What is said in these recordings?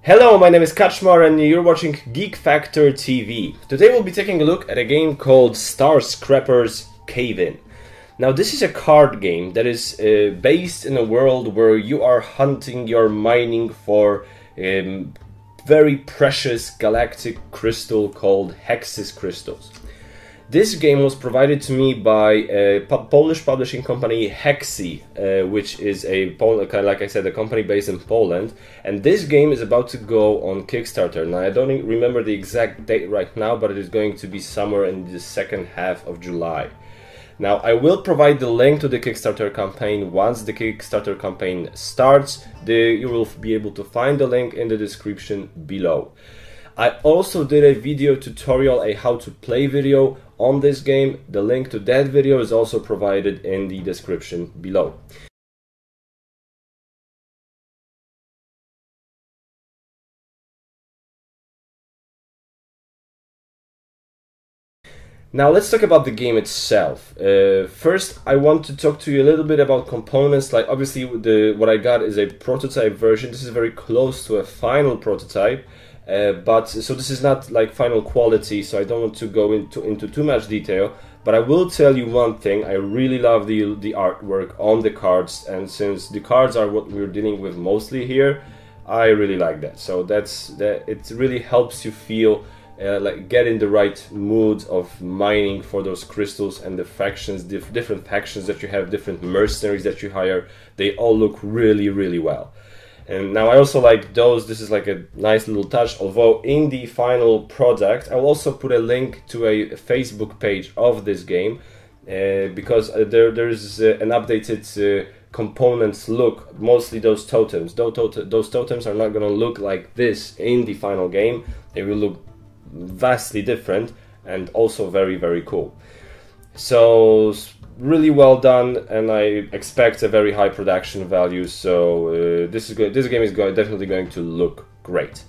Hello, my name is Kaczmar and you're watching Geek Factor TV. Today we'll be taking a look at a game called Star Scrapper's Cave-In. Now this is a card game that is based in a world where you are hunting, you're mining for very precious galactic crystal called Hexis crystals. This game was provided to me by a Polish publishing company Hexi, which is like I said, a company based in Poland. And this game is about to go on Kickstarter. Now I don't remember the exact date right now, but it is going to be somewhere in the second half of July. Now I will provide the link to the Kickstarter campaign once the Kickstarter campaign starts. You will be able to find the link in the description below. I also did a video tutorial, a how to play video on this game. The link to that video is also provided in the description below. Now let's talk about the game itself. First, I want to talk to you a little bit about components. Like obviously, what I got is a prototype version. This is very close to a final prototype, so this is not like final quality. So I don't want to go into too much detail. But I will tell you one thing: I really love the artwork on the cards, and since the cards are what we're dealing with mostly here, I really like that. So it really helps you feel. Like get in the right mood of mining for those crystals, and the factions, different factions that you have, different mercenaries that you hire, they all look really, really well. And now I also like those. This is like a nice little touch, although in the final product I'll also put a link to a Facebook page of this game, because there's an updated components look, mostly those totems. Those totems are not going to look like this in the final game. They will look vastly different and also very, very cool. So really well done, and I expect a very high production value. So this game is definitely going to look great.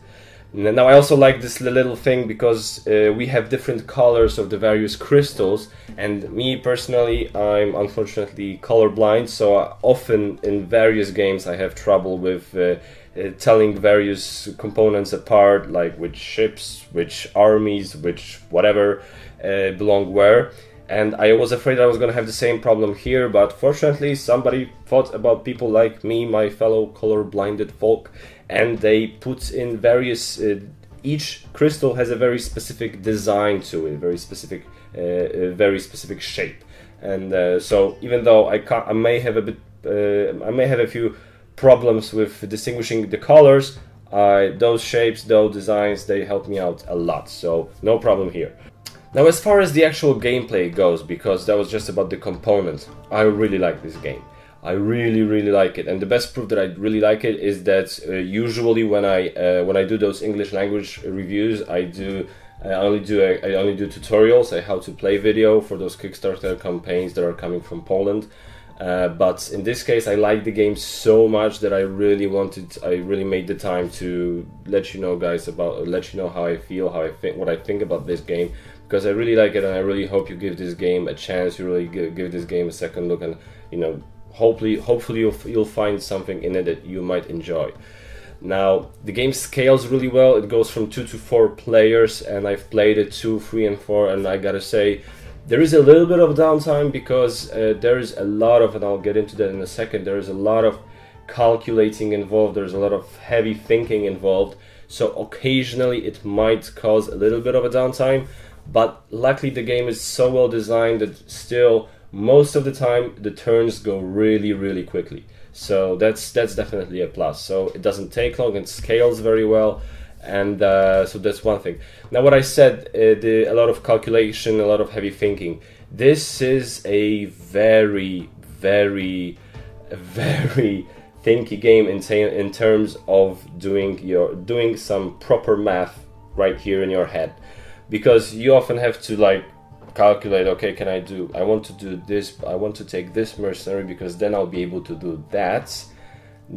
Now I also like this little thing because we have different colors of the various crystals, and me personally, I'm unfortunately colorblind, so often in various games I have trouble with telling various components apart, like which ships, which armies, which whatever belong where. And I was afraid I was going to have the same problem here, but fortunately somebody thought about people like me, my fellow color-blinded folk, and they put in various, each crystal has a very specific design to it, very specific shape. And so even though I may have a few problems with distinguishing the colors, those shapes, those designs, they help me out a lot, so no problem here. Now as far as the actual gameplay goes, because that was just about the components, I really like this game. I really, really like it, and the best proof that I really like it is that usually when I do those English language reviews, I only do tutorials, how to play video for those Kickstarter campaigns that are coming from Poland. But in this case, I like the game so much that I really made the time to let you know, guys, let you know how I feel, what I think about this game, because I really like it, and I really hope you give this game a chance. You really give this game a second look, and hopefully you'll find something in it that you might enjoy. Now the game scales really well. It goes from 2 to 4 players, and I've played it 2, 3, and 4, and I gotta say, there is a little bit of downtime because there is a lot of, and I'll get into that in a second, there is a lot of calculating involved, there's a lot of heavy thinking involved, so occasionally it might cause a little bit of a downtime, but luckily the game is so well designed that still, most of the time, the turns go really, really quickly. So that's definitely a plus. So it doesn't take long, it scales very well. And so that's one thing. Now what I said, a lot of calculation, a lot of heavy thinking. This is a very, very, very thinky game in terms of doing some proper math right here in your head, because you often have to like calculate. Okay, I want to do this. I want to take this mercenary because then I'll be able to do that.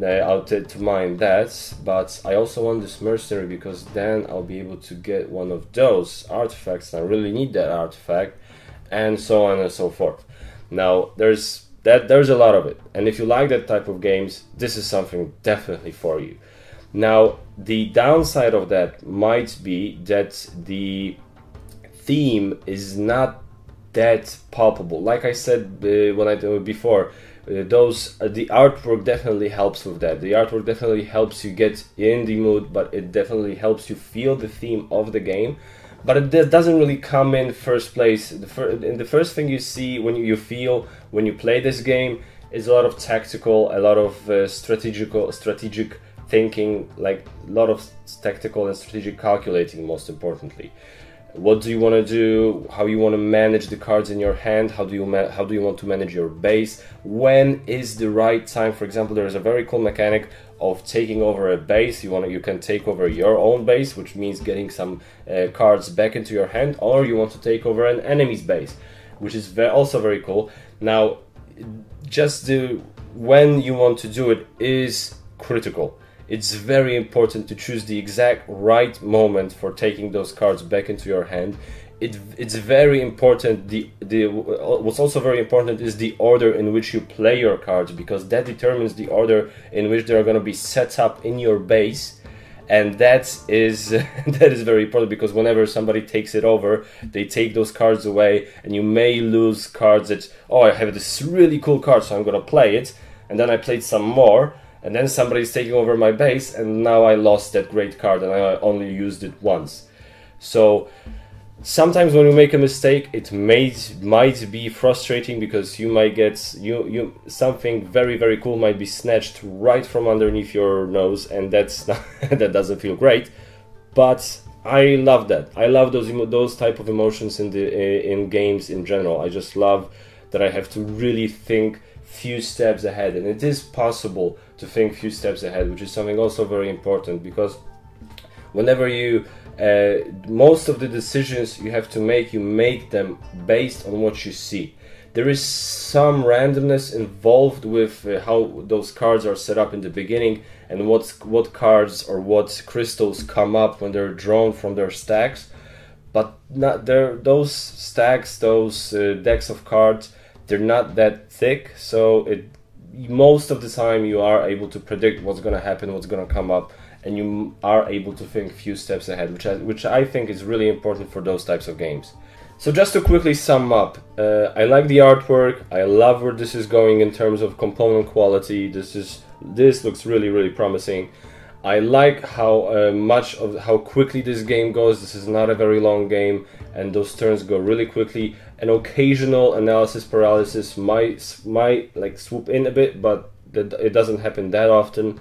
I'll to mine that, but I also want this mercenary because then I'll be able to get one of those artifacts, and I really need that artifact, and so on and so forth. Now there's a lot of it, and if you like that type of games, this is something definitely for you. Now, the downside of that might be that the theme is not that palpable. Like I said before, the artwork definitely helps with that. The artwork definitely helps you get in the mood, but it definitely helps you feel the theme of the game. But it doesn't really come in first place. The first thing you see when you feel when you play this game is a lot of tactical, a lot of strategic thinking, like a lot of tactical and strategic calculating, most importantly. What do you want to do? How you want to manage the cards in your hand? How do you want to manage your base? When is the right time? For example, there is a very cool mechanic of taking over a base. You can take over your own base, which means getting some cards back into your hand, or you want to take over an enemy's base, which is also very cool. Now, when you want to do it is critical. It's very important to choose the exact right moment for taking those cards back into your hand. It's very important. What's also very important is the order in which you play your cards, because that determines the order in which they're going to be set up in your base, and that is very important, because whenever somebody takes it over, they take those cards away, and you may lose cards that, oh, I have this really cool card, so I'm going to play it, and then I played some more. And then somebody's taking over my base, and now I lost that great card, and I only used it once. So sometimes when you make a mistake, it might be frustrating, because you might get something very, very cool might be snatched right from underneath your nose, and that doesn't feel great. But I love that. I love those type of emotions in games in general. I just love that I have to really think few steps ahead, and it is possible to think few steps ahead, which is something also very important, because whenever most of the decisions you have to make, you make them based on what you see. There is some randomness involved with how those cards are set up in the beginning, and what cards or what crystals come up when they're drawn from their stacks. But those stacks, those decks of cards, they're not that thick, so most of the time you are able to predict what's going to happen, what's going to come up, and you are able to think a few steps ahead, which I think is really important for those types of games. So just to quickly sum up, I like the artwork, I love where this is going in terms of component quality. This looks really, really promising. I like how quickly this game goes. This is not a very long game, and those turns go really quickly. An occasional analysis paralysis might like swoop in a bit, but it doesn't happen that often.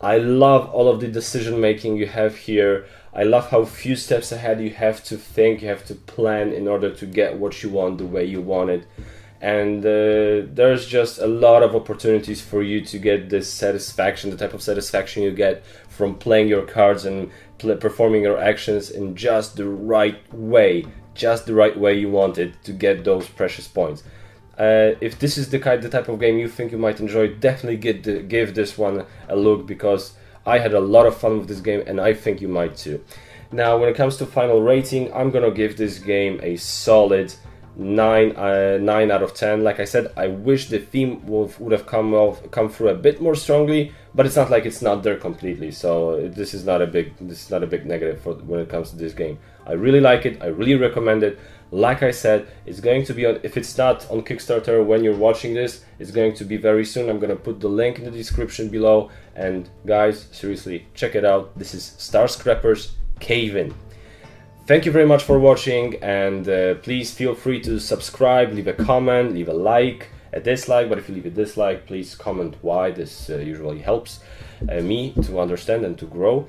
I love all of the decision making you have here. I love how few steps ahead you have to think, you have to plan in order to get what you want the way you want it. And there's just a lot of opportunities for you to get this satisfaction, the type of satisfaction you get from playing your cards and performing your actions in just the right way you want it to get those precious points. If this is the type of game you think you might enjoy, definitely give this one a look, because I had a lot of fun with this game, and I think you might too. Now, when it comes to final rating, I'm gonna give this game a solid 9 out of 10. Like I said, I wish the theme would have come through a bit more strongly, but it's not like it's not there completely. So this is not a big negative when it comes to this game. I really like it. I really recommend it. Like I said, it's going to be on, if it's not on Kickstarter when you're watching this, it's going to be very soon. I'm going to put the link in the description below. And guys, seriously, check it out. This is Starscrapper's Cave In. Thank you very much for watching, and please feel free to subscribe, leave a comment, leave a like, a dislike, but if you leave a dislike, please comment why. This usually helps me to understand and to grow,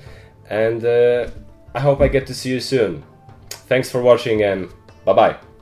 and I hope I get to see you soon. Thanks for watching, and bye-bye.